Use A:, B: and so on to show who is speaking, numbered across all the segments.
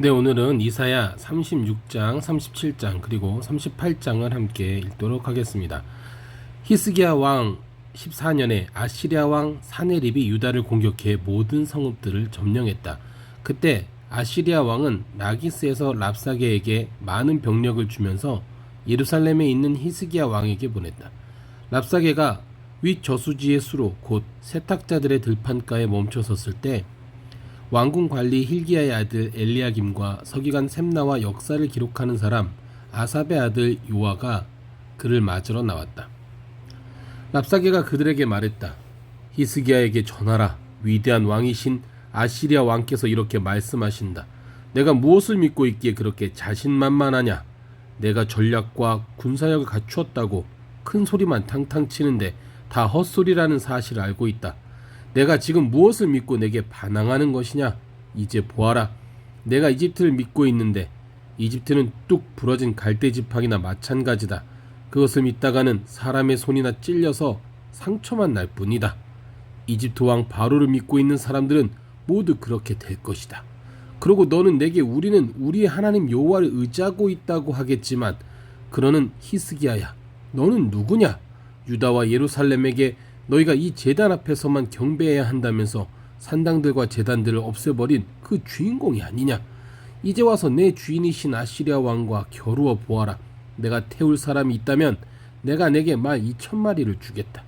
A: 네, 오늘은 이사야 36장, 37장, 그리고 38장을 함께 읽도록 하겠습니다. 히스기야 왕 14년에 아시리아 왕 사네립이 유다를 공격해 모든 성읍들을 점령했다. 그때 아시리아 왕은 라기스에서 랍사게에게 많은 병력을 주면서 예루살렘에 있는 히스기야 왕에게 보냈다. 랍사게가 윗 저수지의 수로 곧 세탁자들의 들판가에 멈춰섰을 때 왕궁 관리 hil기야의 아들 엘리야김과 서기관 셈나와 역사를 기록하는 사람 아삽의 아들 요아가 그를 맞으러 나왔다. 랍사게가 그들에게 말했다. 히스기야에게 전하라. 위대한 왕이신 아시리아 왕께서 이렇게 말씀하신다. 내가 무엇을 믿고 있기에 그렇게 자신만만하냐? 내가 전략과 군사력을 갖추었다고 큰 소리만 탕탕 치는데 다 헛소리라는 사실을 알고 있다. 내가 지금 무엇을 믿고 내게 반항하는 것이냐? 이제 보아라. 내가 이집트를 믿고 있는데 이집트는 뚝 부러진 갈대지팡이나 마찬가지다. 그것을 믿다가는 사람의 손이나 찔려서 상처만 날 뿐이다. 이집트 왕 바로를 믿고 있는 사람들은 모두 그렇게 될 것이다. 그러고 너는 내게 우리는 우리의 하나님 여호와를 의지하고 있다고 하겠지만 그러는 히스기야야. 너는 누구냐? 유다와 예루살렘에게 너희가 이 제단 앞에서만 경배해야 한다면서 산당들과 제단들을 없애버린 그 주인공이 아니냐? 이제 와서 내 주인이신 아시리아 왕과 겨루어 보아라. 내가 태울 사람이 있다면 내가 내게 말 2,000마리를 주겠다.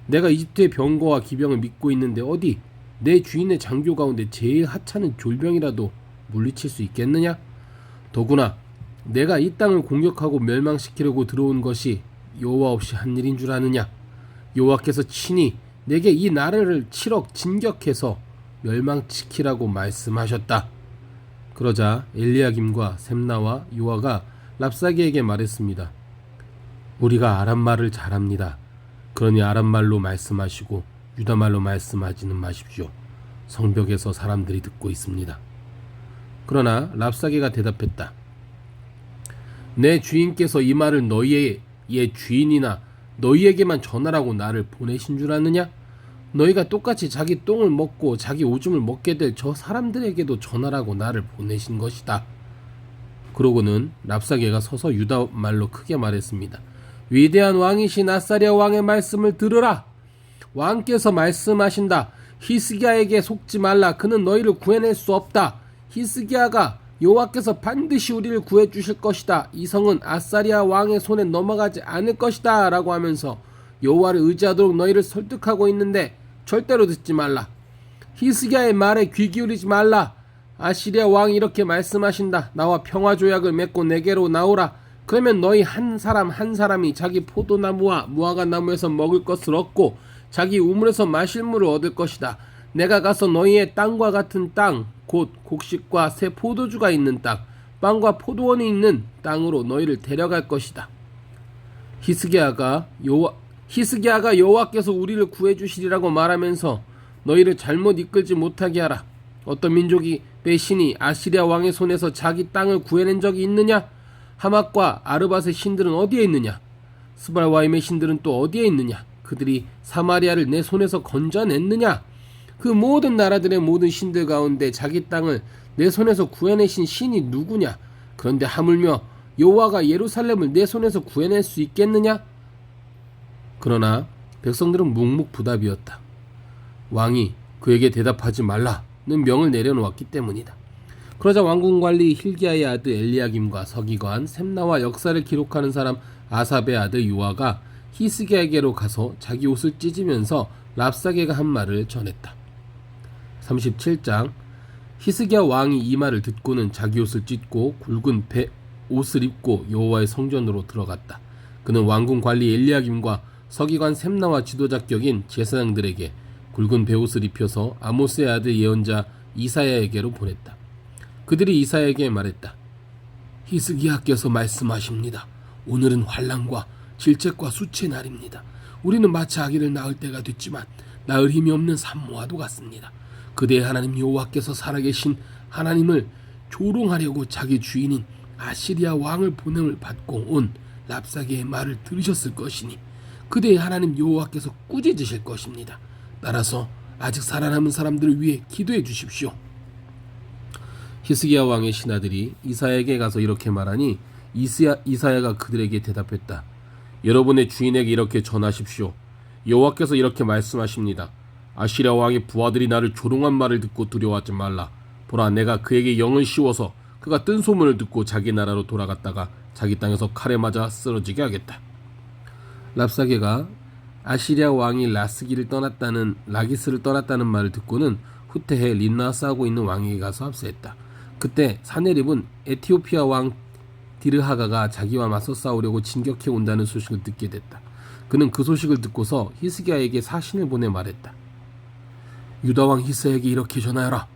A: 내가 이집트의 병거와 기병을 믿고 있는데 어디 내 주인의 장교 가운데 제일 하찮은 졸병이라도 물리칠 수 있겠느냐? 더구나 내가 이 땅을 공격하고 멸망시키려고 들어온 것이 여호와 없이 한 일인 줄 아느냐? 여호와께서 친히 내게 이 나라를 7억 진격해서 멸망시키라고 말씀하셨다. 그러자 엘리야김과 셈나와 요아가 랍사게에게 말했습니다. 우리가 아람말을 잘합니다. 그러니 아람말로 말씀하시고 유다말로 말씀하지는 마십시오. 성벽에서 사람들이 듣고 있습니다. 그러나 랍사게가 대답했다. 내 주인께서 이 말을 너희의 주인이나 너희에게만 전하라고 나를 보내신 줄 아느냐? 너희가 똑같이 자기 똥을 먹고 자기 오줌을 먹게 될 저 사람들에게도 전하라고 나를 보내신 것이다. 그러고는 랍사게가 서서 유다 말로 크게 말했습니다. 위대한 왕이신 아사랴 왕의 말씀을 들으라. 왕께서 말씀하신다. 히스기야에게 속지 말라. 그는 너희를 구해낼 수 없다. 히스기야가 여호와께서 반드시 우리를 구해주실 것이다. 이 성은 아사랴 왕의 손에 넘어가지 않을 것이다. 라고 하면서 여호와를 의지하도록 너희를 설득하고 있는데 절대로 듣지 말라. 히스기야의 말에 귀 기울이지 말라. 아시리아 왕이 이렇게 말씀하신다. 나와 평화조약을 맺고 내게로 나오라. 그러면 너희 한 사람 한 사람이 자기 포도나무와 무화과나무에서 먹을 것을 얻고 자기 우물에서 마실 물을 얻을 것이다. 내가 가서 너희의 땅과 같은 땅, 곧 곡식과 새 포도주가 있는 땅, 빵과 포도원이 있는 땅으로 너희를 데려갈 것이다. 히스기야가 여호와께서 우리를 구해주시리라고 말하면서 너희를 잘못 이끌지 못하게 하라. 어떤 민족이 배신이 아시리아 왕의 손에서 자기 땅을 구해낸 적이 있느냐? 하맛과 아르밧의 신들은 어디에 있느냐? 스발와임의 신들은 또 어디에 있느냐? 그들이 사마리아를 내 손에서 건져냈느냐? 그 모든 나라들의 모든 신들 가운데 자기 땅을 내 손에서 구해내신 신이 누구냐? 그런데 하물며 여호와가 예루살렘을 내 손에서 구해낼 수 있겠느냐? 그러나 백성들은 묵묵부답이었다. 왕이 그에게 대답하지 말라는 명을 내려놓았기 때문이다. 그러자 왕궁관리 hil기야의 아들 엘리야김과 서기관 셈나와 역사를 기록하는 사람 아삽의 아들 요아가 히스기야에게로 가서 자기 옷을 찢으면서 랍사게가 한 말을 전했다. 37장 히스기야 왕이 이 말을 듣고는 자기 옷을 찢고 굵은 옷을 입고 여호와의 성전으로 들어갔다. 그는 왕궁 관리 엘리야김과 서기관 셈나와 지도자 격인 제사장들에게 굵은 베옷을 입혀서 아모스의 아들 예언자 이사야에게로 보냈다. 그들이 이사야에게 말했다. 히스기야께서 말씀하십니다. 오늘은 환난과 질책과 수치의 날입니다. 우리는 마치 아기를 낳을 때가 됐지만 낳을 힘이 없는 산모와도 같습니다. 그대의 하나님 여호와께서 살아계신 하나님을 조롱하려고 자기 주인인 아시리아 왕을 보냄을 받고 온 랍사게의 말을 들으셨을 것이니 그대의 하나님 여호와께서 꾸짖으실 것입니다. 따라서 아직 살아남은 사람들을 위해 기도해 주십시오. 히스기야 왕의 신하들이 이사야에게 가서 이렇게 말하니 이사야가 그들에게 대답했다. 여러분의 주인에게 이렇게 전하십시오. 여호와께서 이렇게 말씀하십니다. 아시리아 왕의 부하들이 나를 조롱한 말을 듣고 두려워하지 말라. 보라, 내가 그에게 영을 씌워서 그가 뜬 소문을 듣고 자기 나라로 돌아갔다가 자기 땅에서 칼에 맞아 쓰러지게 하겠다. 랍사게가 아시리아 왕이 라기스를 떠났다는 말을 듣고는 후퇴해 림나와 싸우고 있는 왕에게 가서 합세했다. 그때 사네립은 에티오피아 왕 디르하가가 자기와 맞서 싸우려고 진격해 온다는 소식을 듣게 됐다. 그는 그 소식을 듣고서 히스기야에게 사신을 보내 말했다. 유다 왕 히스기야에게 이렇게 전하여라.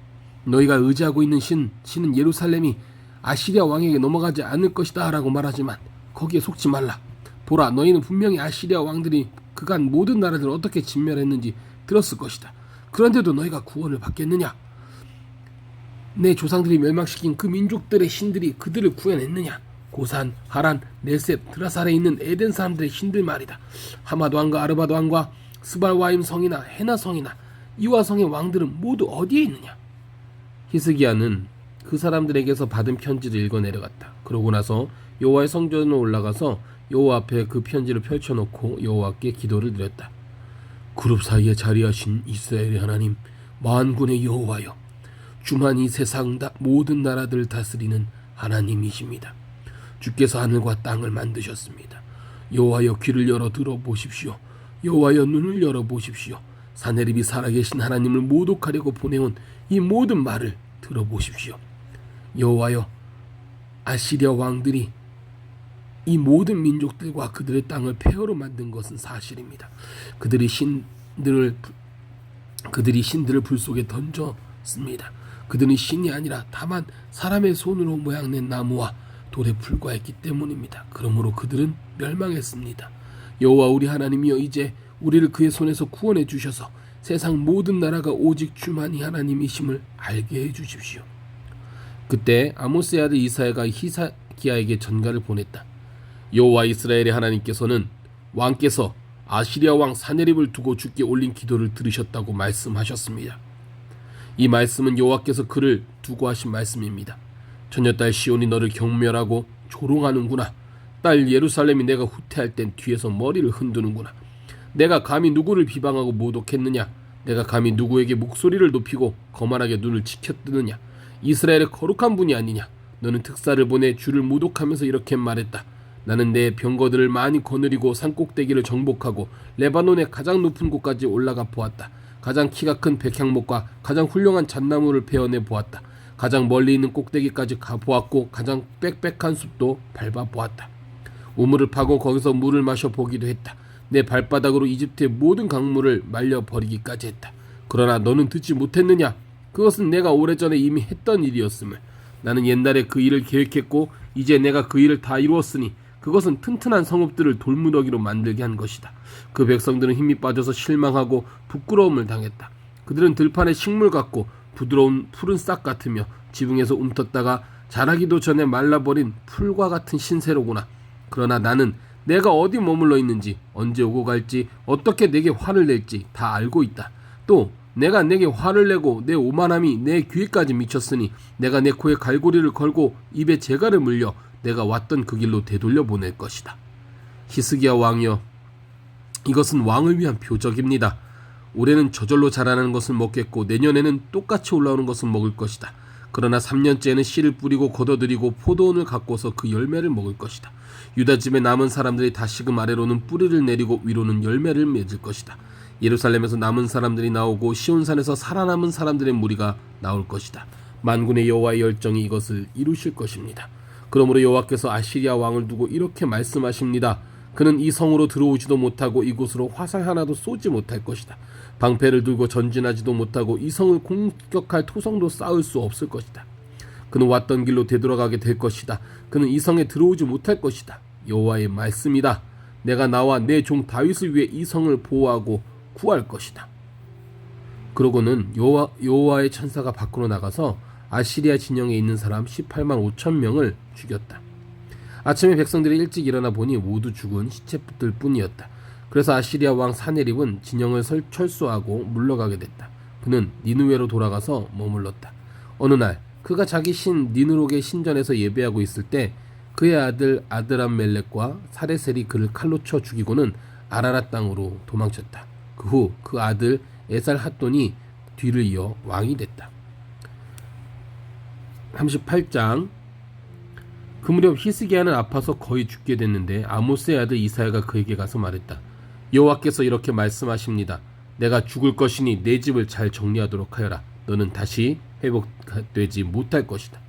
A: 너희가 의지하고 있는 신은 예루살렘이 아시리아 왕에게 넘어가지 않을 것이다 라고 말하지만 거기에 속지 말라. 보라, 너희는 분명히 아시리아 왕들이 그간 모든 나라들을 어떻게 진멸했는지 들었을 것이다. 그런데도 너희가 구원을 받겠느냐? 내 조상들이 멸망시킨 그 민족들의 신들이 그들을 구해냈느냐? 고산, 하란, 네셉, 드라살에 있는 에덴 사람들의 신들 말이다. 하마도 왕과 아르바도 왕과 스발와임 성이나 헤나 성이나 이와 성의 왕들은 모두 어디에 있느냐? 히스기야는 그 사람들에게서 받은 편지를 읽어 내려갔다. 그러고 나서 여호와의 성전으로 올라가서 여호와 앞에 그 편지를 펼쳐놓고 여호와께 기도를 드렸다. 그룹 사이에 자리하신 이스라엘의 하나님, 만군의 여호와여, 주만 이 세상 모든 나라들을 다스리는 하나님이십니다. 주께서 하늘과 땅을 만드셨습니다. 여호와여, 귀를 열어 들어보십시오. 여호와여, 눈을 열어보십시오. 사네립이 살아계신 하나님을 모독하려고 보내온 이 모든 말을 들어보십시오. 여호와여, 아시리아 왕들이 이 모든 민족들과 그들의 땅을 폐허로 만든 것은 사실입니다. 그들이 신들을 불 속에 던졌습니다. 그들은 신이 아니라 다만 사람의 손으로 모양낸 나무와 돌에 불과했기 때문입니다. 그러므로 그들은 멸망했습니다. 여호와 우리 하나님이여, 이제 우리를 그의 손에서 구원해 주셔서 세상 모든 나라가 오직 주만이 하나님이심을 알게 해 주십시오. 그때 아모스의 아들 이사야가 히스기야에게 전가를 보냈다. 여호와 이스라엘의 하나님께서는 왕께서 아시리아 왕 사네립을 두고 주께 올린 기도를 들으셨다고 말씀하셨습니다. 이 말씀은 여호와께서 그를 두고 하신 말씀입니다. 처녀딸 시온이 너를 경멸하고 조롱하는구나. 딸 예루살렘이 내가 후퇴할 땐 뒤에서 머리를 흔드는구나. 내가 감히 누구를 비방하고 모독했느냐? 내가 감히 누구에게 목소리를 높이고 거만하게 눈을 치켜뜨느냐? 이스라엘의 거룩한 분이 아니냐? 너는 특사를 보내 주를 모독하면서 이렇게 말했다. 나는 내 병거들을 많이 거느리고 산꼭대기를 정복하고 레바논의 가장 높은 곳까지 올라가 보았다. 가장 키가 큰 백향목과 가장 훌륭한 잣나무를 베어내 보았다. 가장 멀리 있는 꼭대기까지 가보았고 가장 빽빽한 숲도 밟아보았다. 우물을 파고 거기서 물을 마셔 보기도 했다. 내 발바닥으로 이집트의 모든 강물을 말려버리기까지 했다. 그러나 너는 듣지 못했느냐? 그것은 내가 오래전에 이미 했던 일이었음을. 나는 옛날에 그 일을 계획했고 이제 내가 그 일을 다 이루었으니 그것은 튼튼한 성읍들을 돌무더기로 만들게 한 것이다. 그 백성들은 힘이 빠져서 실망하고 부끄러움을 당했다. 그들은 들판의 식물 같고 부드러운 푸른 싹 같으며 지붕에서 움텄다가 자라기도 전에 말라버린 풀과 같은 신세로구나. 그러나 나는 내가 어디 머물러 있는지, 언제 오고 갈지, 어떻게 내게 화를 낼지 다 알고 있다. 또 내가 내게 화를 내고 내 오만함이 내 귀에까지 미쳤으니 내가 내 코에 갈고리를 걸고 입에 재갈을 물려 내가 왔던 그 길로 되돌려 보낼 것이다. 히스기야 왕이여, 이것은 왕을 위한 표적입니다. 올해는 저절로 자라나는 것을 먹겠고 내년에는 똑같이 올라오는 것을 먹을 것이다. 그러나 3년째에는 씨를 뿌리고 걷어들이고 포도원을 가꿔서 그 열매를 먹을 것이다. 유다 집에 남은 사람들이 다시금 아래로는 뿌리를 내리고 위로는 열매를 맺을 것이다. 예루살렘에서 남은 사람들이 나오고 시온산에서 살아남은 사람들의 무리가 나올 것이다. 만군의 여호와의 열정이 이것을 이루실 것입니다. 그러므로 여호와께서 아시리아 왕을 두고 이렇게 말씀하십니다. 그는 이 성으로 들어오지도 못하고 이곳으로 화살 하나도 쏘지 못할 것이다. 방패를 들고 전진하지도 못하고 이 성을 공격할 토성도 쌓을 수 없을 것이다. 그는 왔던 길로 되돌아가게 될 것이다. 그는 이 성에 들어오지 못할 것이다. 여호와의 말씀이다. 내가 나와 내 종 다윗을 위해 이 성을 보호하고 구할 것이다. 그러고는 여호와의 천사가 밖으로 나가서 아시리아 진영에 있는 사람 18만 5천 명을 죽였다. 아침에 백성들이 일찍 일어나 보니 모두 죽은 시체들 뿐이었다. 그래서 아시리아 왕 사네립은 진영을 철수하고 물러가게 됐다. 그는 니느웨로 돌아가서 머물렀다. 어느 날 그가 자기 신 니느록의 신전에서 예배하고 있을 때 그의 아들 아드람멜렉과 사레셀이 그를 칼로 쳐 죽이고는 아라랏 땅으로 도망쳤다. 그 후 그 아들 에살핫돈이 뒤를 이어 왕이 됐다. 38장. 그 무렵 히스기야는 아파서 거의 죽게 됐는데 아모스의 아들 이사야가 그에게 가서 말했다. 여호와께서 이렇게 말씀하십니다. 내가 죽을 것이니 내 집을 잘 정리하도록 하여라. 너는 다시 회복되지 못할 것이다.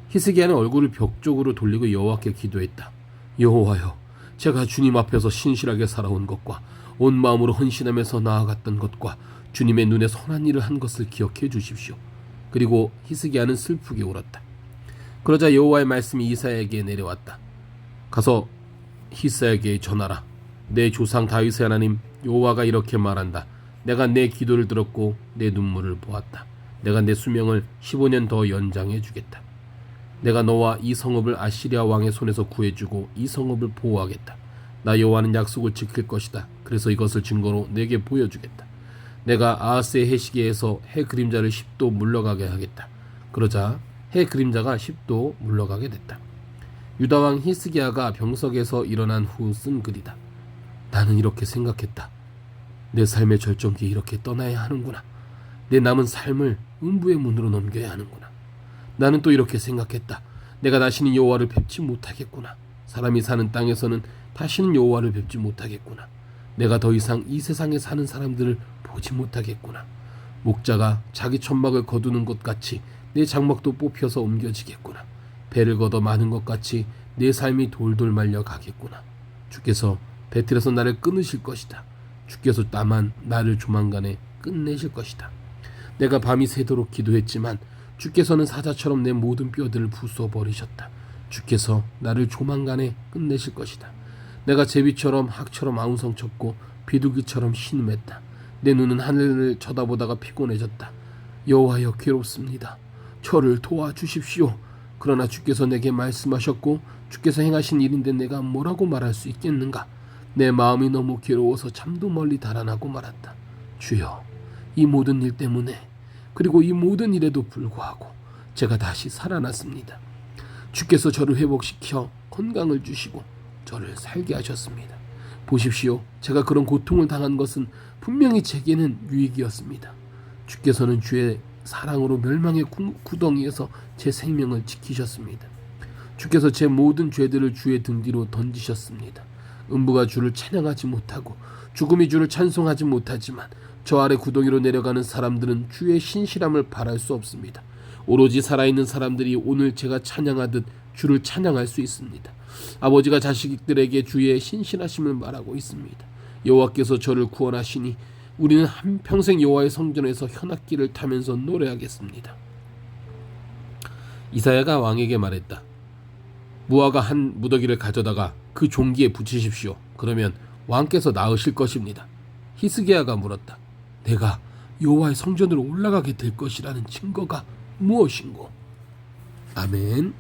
A: 히스기야는 얼굴을 벽 쪽으로 돌리고 여호와께 기도했다. 여호와여, 제가 주님 앞에서 신실하게 살아온 것과 온 마음으로 헌신하면서 나아갔던 것과 주님의 눈에 선한 일을 한 것을 기억해 주십시오. 그리고 히스기야는 슬프게 울었다. 그러자 여호와의 말씀이 이사야에게 내려왔다. 가서 히스야에게 전하라. 내 조상 다윗의 하나님 여호와가 이렇게 말한다. 내가 내 기도를 들었고 내 눈물을 보았다. 내가 내 수명을 15년 더 연장해 주겠다. 내가 너와 이 성읍을 아시리아 왕의 손에서 구해주고 이 성읍을 보호하겠다. 나 여호와는 약속을 지킬 것이다. 그래서 이것을 증거로 내게 보여주겠다. 내가 아하스의 해시계에서 해 그림자를 10도 물러가게 하겠다. 그러자 해 그림자가 10도 물러가게 됐다. 유다왕 히스기야가 병석에서 일어난 후 쓴 글이다. 나는 이렇게 생각했다. 내 삶의 절정기에 이렇게 떠나야 하는구나. 내 남은 삶을 음부의 문으로 넘겨야 하는구나. 나는 또 이렇게 생각했다. 내가 다시는 여호와를 뵙지 못하겠구나. 사람이 사는 땅에서는 다시는 여호와를 뵙지 못하겠구나. 내가 더 이상 이 세상에 사는 사람들을 보지 못하겠구나. 목자가 자기 천막을 거두는 것 같이 내 장막도 뽑혀서 옮겨지겠구나. 배를 걷어 마는 것 같이 내 삶이 돌돌 말려 가겠구나. 주께서 배틀에서 나를 끊으실 것이다. 주께서 다만 나를 조만간에 끝내실 것이다. 내가 밤이 새도록 기도했지만 주께서는 사자처럼 내 모든 뼈들을 부숴버리셨다. 주께서 나를 조만간에 끝내실 것이다. 내가 제비처럼 학처럼 아웅성쳤고 비둘기처럼 신음했다. 내 눈은 하늘을 쳐다보다가 피곤해졌다. 여호와여, 괴롭습니다. 저를 도와주십시오. 그러나 주께서 내게 말씀하셨고 주께서 행하신 일인데 내가 뭐라고 말할 수 있겠는가. 내 마음이 너무 괴로워서 잠도 멀리 달아나고 말았다. 주여, 이 모든 일 때문에 그리고 이 모든 일에도 불구하고 제가 다시 살아났습니다. 주께서 저를 회복시켜 건강을 주시고 저를 살게 하셨습니다. 보십시오. 제가 그런 고통을 당한 것은 분명히 제게는 유익이었습니다. 주께서는 주의 사랑으로 멸망의 구덩이에서 제 생명을 지키셨습니다. 주께서 제 모든 죄들을 주의 등 뒤로 던지셨습니다. 음부가 주를 찬양하지 못하고 죽음이 주를 찬송하지 못하지만 저 아래 구덩이로 내려가는 사람들은 주의 신실함을 바랄 수 없습니다. 오로지 살아있는 사람들이 오늘 제가 찬양하듯 주를 찬양할 수 있습니다. 아버지가 자식들에게 주의 신실하심을 말하고 있습니다. 여호와께서 저를 구원하시니 우리는 한평생 여호와의 성전에서 현악기를 타면서 노래하겠습니다. 이사야가 왕에게 말했다. 무화과 한 무더기를 가져다가 그 종기에 붙이십시오. 그러면 왕께서 나으실 것입니다. 히스기야가 물었다. 내가 여호와의 성전으로 올라가게 될 것이라는 증거가 무엇인고? 아멘.